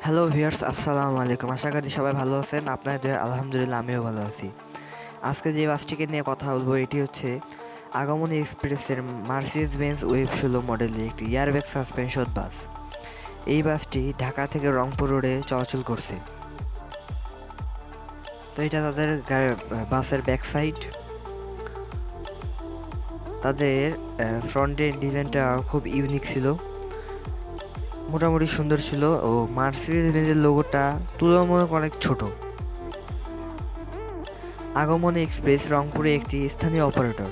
Hello viewers, আসসালামু আলাইকুম। আশা করি সবাই ভালো আছেন। আপনাদের দয়ায় আলহামদুলিল্লাহ আমিও ভালো আছি। আজকে যে বাসটিকে নিয়ে কথা বলবো এটি হচ্ছে আগমনী এক্সপ্রেসের মার্সিডিজ বেঞ্জ ওয়েভ 16 মডেলের একটি এয়ারব্যাগ সাসপেনশন বাস। এই বাসটি ঢাকা থেকে রংপুর রোডে চলাচল করছে। তো এটা তাদের বাসের ব্যাক সাইড। তাদের ফ্রন্টের ডিজাইনটা খুব ইউনিক ছিল, মোটামুটি সুন্দর ছিল ও মার্সিডিজ বেঞ্জের লোগোটা তুলনামূলক অনেক ছোট। আগমনী এক্সপ্রেস রংপুরে একটি স্থানীয় অপারেটর।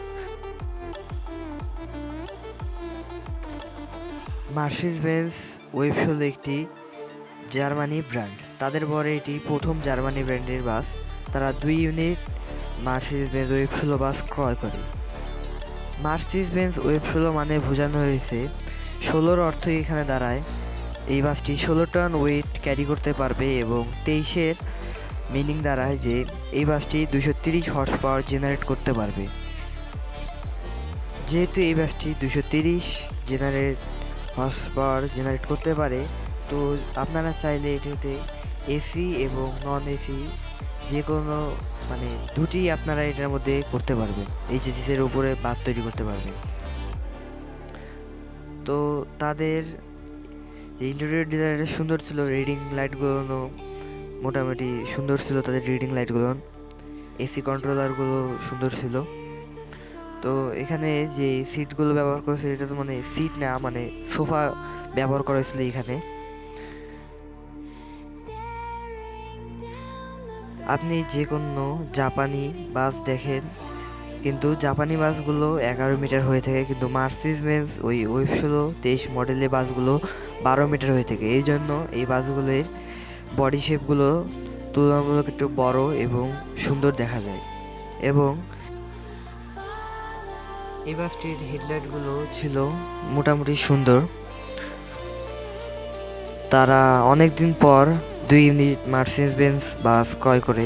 মার্সিডিজ বেঞ্জ ওয়েভ 16 একটি জার্মানি ব্র্যান্ড। তাদের পরে এটি প্রথম জার্মানি ব্র্যান্ডের বাস। তারা 2 ইউনিট মার্সিডিজ বেঞ্জ ওয়েভ 16 বাস ক্রয় করে। মার্সিডিজ বেঞ্জ ওয়েভ 16 মানে বোঝানো হয়েছে 16-র অর্থ এখানে দাঁড়ায় এই বাসটি 16 টন ওয়েট ক্যারি করতে পারবে এবং 23-এর মিনিং দাঁড়ায় যে এই বাসটি 230 হর্স পাওয়ার জেনারেট করতে পারবে। যেহেতু এই বাসটি 230 হর্স পাওয়ার জেনারেট করতে পারে, তো আপনারা চাইলে এটিতে এসি এবং নন এসি যে কোনো মানে দুটি আপনারা এটার মধ্যে করতে পারবেন, এইচএসিসের উপরে বাস তৈরি করতে পারবেন। তো তাদের ইন্টেরিয়র ডিজাইনটা সুন্দর ছিল, রিডিং লাইটগুলো মোটামুটি সুন্দর ছিল। তাদের রিডিং লাইটগুলো, এসি কন্ট্রোলারগুলো সুন্দর ছিল। তো এখানে যে সিটগুলো ব্যবহার করেছে এটা তো মানে সিট না, মানে সোফা ব্যবহার করা হয়েছিল এখানে। আপনি যে কোনো জাপানি বাস দেখেন, কিন্তু জাপানি বাসগুলো 11 মিটার হয়ে থাকে, কিন্তু মার্সিডিজ বেঞ্জ ওই ওয়েভ 16 23 মডেলের বাসগুলো 12 মিটার হয়ে থাকে। এই জন্য এই বাসগুলোর বডি শেপগুলো তুলনামূলক একটু বড় এবং সুন্দর দেখা যায়। এবং এই বাসটির হেডলাইটগুলো ছিল মোটামুটি সুন্দর। তারা অনেক দিন পর 2 ইউনিট মার্সিডিজ বেঞ্জ বাস ক্রয় করে।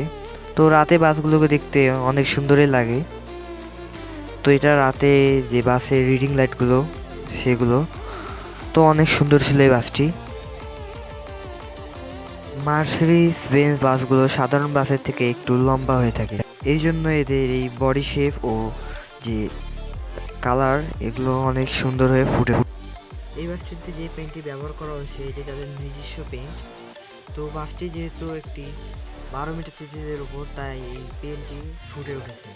তো রাতে বাসগুলোকে দেখতে অনেক সুন্দরই লাগে। তো এটা রাতে যে বাসের রিডিং লাইটগুলো সেগুলো তো অনেক সুন্দর ছিল এই বাসটি। মার্সিডিজ বেঞ্জ বাসগুলো সাধারণ বাসের থেকে একটু লম্বা হয়ে থাকে, এই জন্য এদের এই বডি শেপ ও যে কালার এগুলো অনেক সুন্দর হয়ে ফুটে। এই বাসটিতে যে পেইন্টটি ব্যবহার করা হয়েছে এটি তাদের নিজস্ব পেইন্ট। তো বাসটি যেহেতু একটি 12 মিটার সিরিজের উপর, তাই এই পেইন্টটি ফুটে উঠেছে।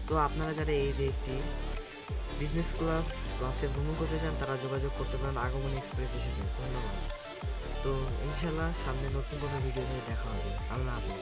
তো আপনারা যারা এই যে একটি বিজনেস ক্লাস বাসে ভ্রমণ করতে চান তারা যোগাযোগ করতে পারেন আগমনী এক্সপ্রেসের সাথে। ধন্যবাদ। তো ইনশাল্লাহ সামনে নতুন কোনো ভিডিও নিয়ে দেখা হবে। আল্লাহ হাফেজ।